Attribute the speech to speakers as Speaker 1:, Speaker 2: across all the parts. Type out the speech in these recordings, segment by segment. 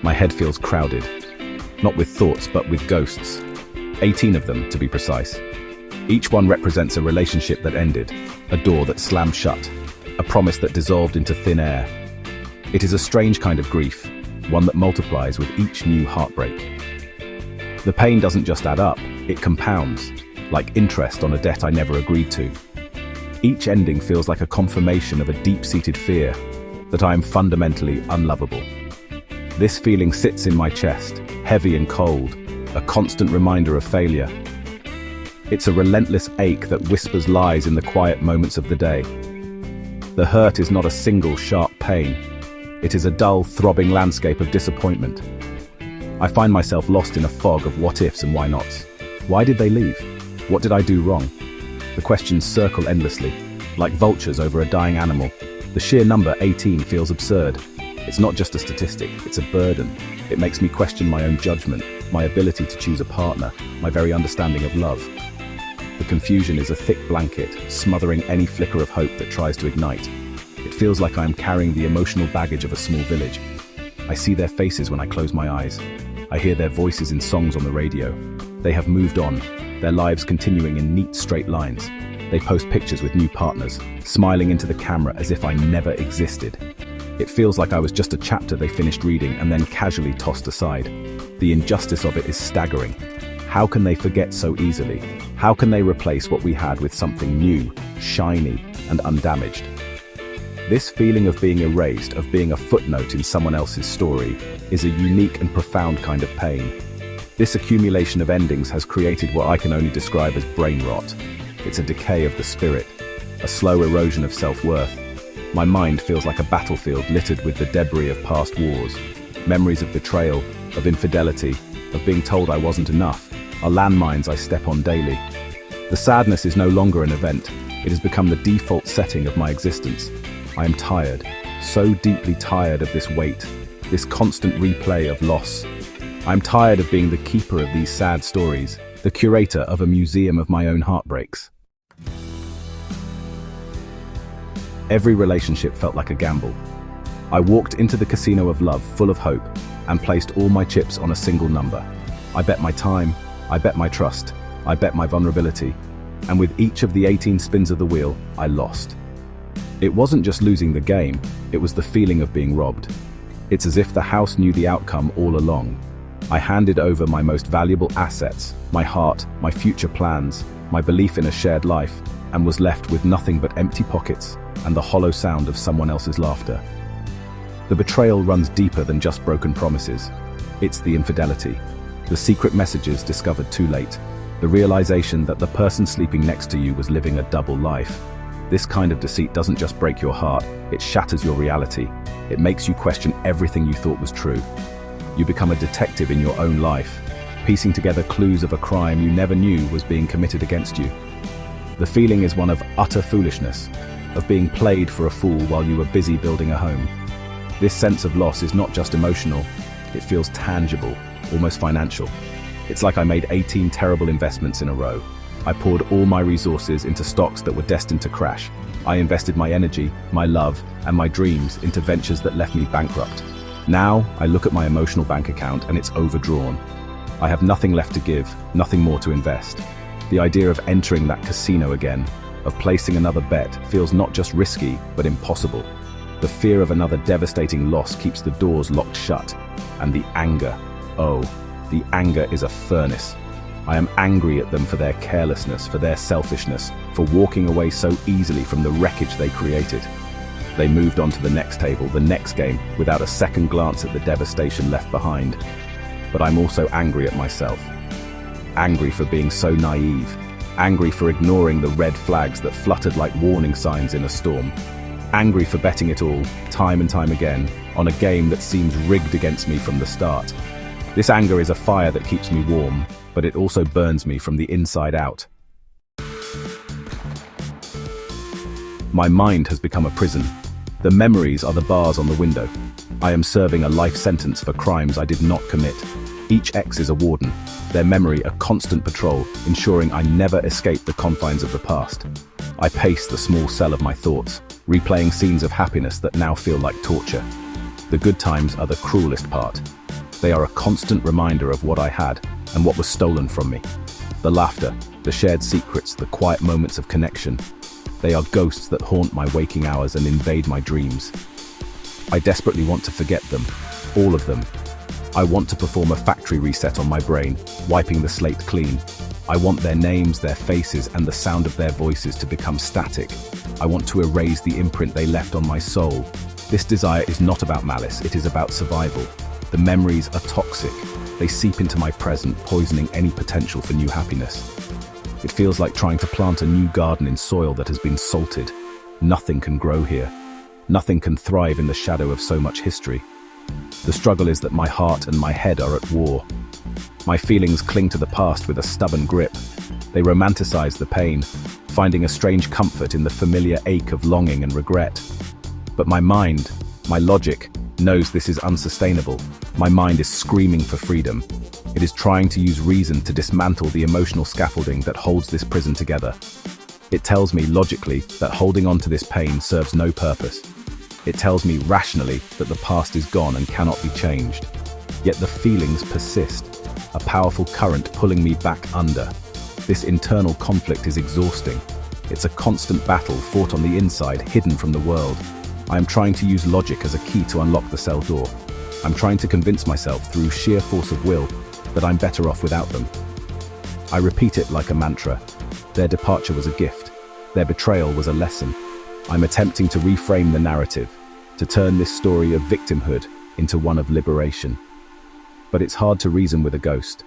Speaker 1: My head feels crowded, not with thoughts but with ghosts. 18 of them, to be precise. Each one represents a relationship that ended, a door that slammed shut, a promise that dissolved into thin air. It is a strange kind of grief, one that multiplies with each new heartbreak. The pain doesn't just add up, it compounds, like interest on a debt I never agreed to. Each ending feels like a confirmation of a deep-seated fear that I am fundamentally unlovable. This feeling sits in my chest, heavy and cold, a constant reminder of failure. It's a relentless ache that whispers lies in the quiet moments of the day. The hurt is not a single sharp pain. It is a dull, throbbing landscape of disappointment. I find myself lost in a fog of what-ifs and why-nots. Why did they leave? What did I do wrong? The questions circle endlessly, like vultures over a dying animal. The sheer number 18 feels absurd. It's not just a statistic, it's a burden. It makes me question my own judgment, my ability to choose a partner, my very understanding of love. The confusion is a thick blanket, smothering any flicker of hope that tries to ignite. It feels like I am carrying the emotional baggage of a small village. I see their faces when I close my eyes. I hear their voices in songs on the radio. They have moved on, their lives continuing in neat straight lines. They post pictures with new partners, smiling into the camera as if I never existed. It feels like I was just a chapter they finished reading and then casually tossed aside. The injustice of it is staggering. How can they forget so easily? How can they replace what we had with something new, shiny, and undamaged? This feeling of being erased, of being a footnote in someone else's story, is a unique and profound kind of pain. This accumulation of endings has created what I can only describe as brain rot. It's a decay of the spirit, a slow erosion of self-worth. My mind feels like a battlefield littered with the debris of past wars. Memories of betrayal, of infidelity, of being told I wasn't enough, are landmines I step on daily. The sadness is no longer an event. It has become the default setting of my existence. I am tired, so deeply tired of this weight, this constant replay of loss. I'm tired of being the keeper of these sad stories, the curator of a museum of my own heartbreaks. Every relationship felt like a gamble. I walked into the casino of love full of hope and placed all my chips on a single number. I bet my time, I bet my trust, I bet my vulnerability, and with each of the 18 spins of the wheel, I lost. It wasn't just losing the game, it was the feeling of being robbed. It's as if the house knew the outcome all along. I handed over my most valuable assets, my heart, my future plans, my belief in a shared life, and was left with nothing but empty pockets and the hollow sound of someone else's laughter. The betrayal runs deeper than just broken promises. It's the infidelity, the secret messages discovered too late, the realization that the person sleeping next to you was living a double life. This kind of deceit doesn't just break your heart, it shatters your reality. It makes you question everything you thought was true. You become a detective in your own life, piecing together clues of a crime you never knew was being committed against you. The feeling is one of utter foolishness, of being played for a fool while you were busy building a home. This sense of loss is not just emotional, it feels tangible, almost financial. It's like I made 18 terrible investments in a row. I poured all my resources into stocks that were destined to crash. I invested my energy, my love, and my dreams into ventures that left me bankrupt. Now, I look at my emotional bank account and it's overdrawn. I have nothing left to give, nothing more to invest. The idea of entering that casino again, of placing another bet, feels not just risky, but impossible. The fear of another devastating loss keeps the doors locked shut. And the anger, oh, the anger is a furnace. I am angry at them for their carelessness, for their selfishness, for walking away so easily from the wreckage they created. They moved on to the next table, the next game, without a second glance at the devastation left behind. But I'm also angry at myself. Angry for being so naive. Angry for ignoring the red flags that fluttered like warning signs in a storm. Angry for betting it all, time and time again, on a game that seems rigged against me from the start. This anger is a fire that keeps me warm, but it also burns me from the inside out. My mind has become a prison. The memories are the bars on the window. I am serving a life sentence for crimes I did not commit. Each ex is a warden, their memory a constant patrol, ensuring I never escape the confines of the past. I pace the small cell of my thoughts, replaying scenes of happiness that now feel like torture. The good times are the cruelest part. They are a constant reminder of what I had and what was stolen from me. The laughter, the shared secrets, the quiet moments of connection. They are ghosts that haunt my waking hours and invade my dreams. I desperately want to forget them, all of them. I want to perform a factory reset on my brain, wiping the slate clean. I want their names, their faces, and the sound of their voices to become static. I want to erase the imprint they left on my soul. This desire is not about malice, it is about survival. The memories are toxic. They seep into my present, poisoning any potential for new happiness. It feels like trying to plant a new garden in soil that has been salted. Nothing can grow here. Nothing can thrive in the shadow of so much history. The struggle is that my heart and my head are at war. My feelings cling to the past with a stubborn grip. They romanticize the pain, finding a strange comfort in the familiar ache of longing and regret. But my mind, my logic, knows this is unsustainable. My mind is screaming for freedom. It is trying to use reason to dismantle the emotional scaffolding that holds this prison together. It tells me logically that holding on to this pain serves no purpose. It tells me rationally that the past is gone and cannot be changed. Yet the feelings persist, a powerful current pulling me back under. This internal conflict is exhausting. It's a constant battle fought on the inside, hidden from the world. I am trying to use logic as a key to unlock the cell door. I'm trying to convince myself through sheer force of will that I'm better off without them. I repeat it like a mantra. Their departure was a gift. Their betrayal was a lesson. I'm attempting to reframe the narrative, to turn this story of victimhood into one of liberation. But it's hard to reason with a ghost.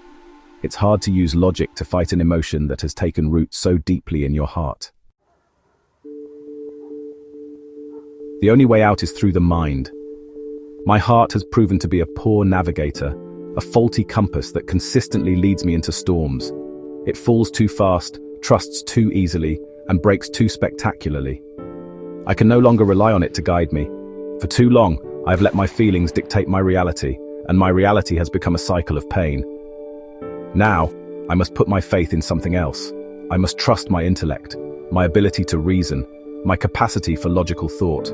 Speaker 1: It's hard to use logic to fight an emotion that has taken root so deeply in your heart. The only way out is through the mind. My heart has proven to be a poor navigator, a faulty compass that consistently leads me into storms. It falls too fast, trusts too easily, and breaks too spectacularly. I can no longer rely on it to guide me. For too long, I've let my feelings dictate my reality, and my reality has become a cycle of pain. Now, I must put my faith in something else. I must trust my intellect, my ability to reason, my capacity for logical thought.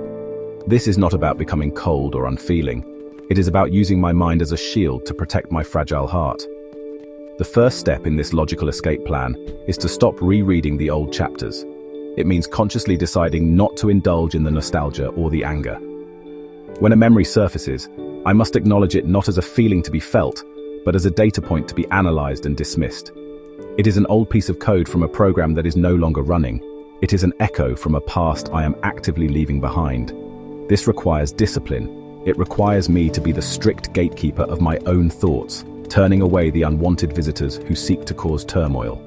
Speaker 1: This is not about becoming cold or unfeeling. It is about using my mind as a shield to protect my fragile heart. The first step in this logical escape plan is to stop rereading the old chapters. It means consciously deciding not to indulge in the nostalgia or the anger. When a memory surfaces, I must acknowledge it not as a feeling to be felt, but as a data point to be analyzed and dismissed. It is an old piece of code from a program that is no longer running. It is an echo from a past I am actively leaving behind. This requires discipline. It requires me to be the strict gatekeeper of my own thoughts, turning away the unwanted visitors who seek to cause turmoil.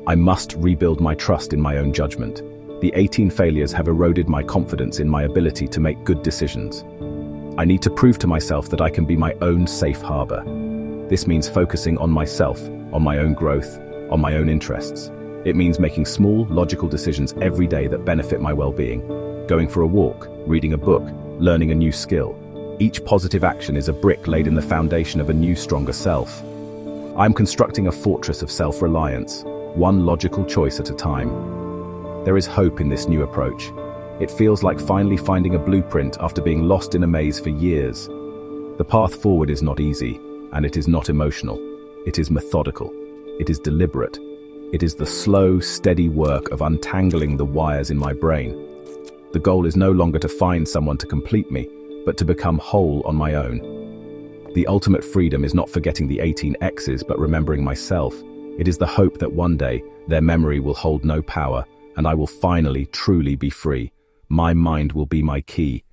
Speaker 1: I must rebuild my trust in my own judgment. The 18 failures have eroded my confidence in my ability to make good decisions. I need to prove to myself that I can be my own safe harbor. This means focusing on myself, on my own growth, on my own interests. It means making small, logical decisions every day that benefit my well-being. Going for a walk, reading a book, learning a new skill. Each positive action is a brick laid in the foundation of a new, stronger self. I'm constructing a fortress of self-reliance, one logical choice at a time. There is hope in this new approach. It feels like finally finding a blueprint after being lost in a maze for years. The path forward is not easy, and it is not emotional. It is methodical. It is deliberate. It is the slow, steady work of untangling the wires in my brain. The goal is no longer to find someone to complete me, but to become whole on my own. The ultimate freedom is not forgetting the 18 exes, but remembering myself. It is the hope that one day their memory will hold no power, and I will finally, truly be free. My mind will be my key,